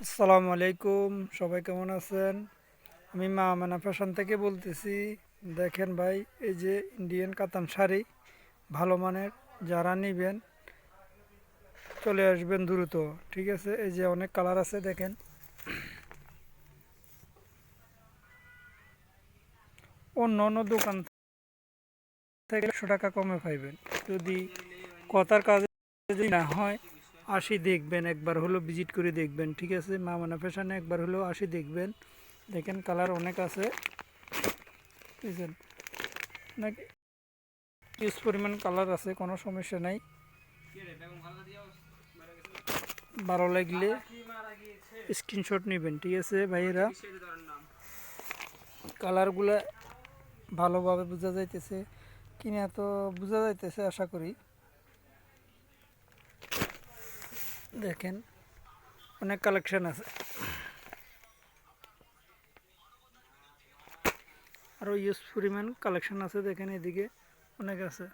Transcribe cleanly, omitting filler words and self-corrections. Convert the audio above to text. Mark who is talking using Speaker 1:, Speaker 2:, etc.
Speaker 1: আসসালামু আলাইকুম, সবাই কেমন আছেন? আমি মামানা ফ্যাশন থেকে বলতেছি। দেখেন ভাই, এই যে ইন্ডিয়ান কাতান শাড়ি ভালো মানের, যারা নেবেন চলে আসবেন দ্রুত। ঠিক আছে, এই যে অনেক কালার আছে, দেখেন অন্য অন্য দোকান থেকে 100 টাকা কমে পাইবেন। যদি কথার কাজে যদি না হয়, আসি দেখবেন, একবার হলো ভিজিট করে দেখবেন। ঠিক আছে, মামানা ফ্যাশনে একবার হলো আসি দেখবেন। দেখেন কালার অনেক আছে, বুঝছেন নাকি? ইউজ পরিমাণ কালার আছে, কোনো সমস্যা নাই। ভালো লাগলে স্ক্রিনশট নেবেন। ঠিক আছে ভাইয়েরা, কালারগুলো ভালোভাবে বোঝা যাইতেছে কিনা তো বোঝা যাইতেছে আশা করি। দেখেন অনেক কালেকশন আছে, আরও ইউজ পরিমাণ কালেকশন আছে। দেখেন এদিকে অনেক আছে।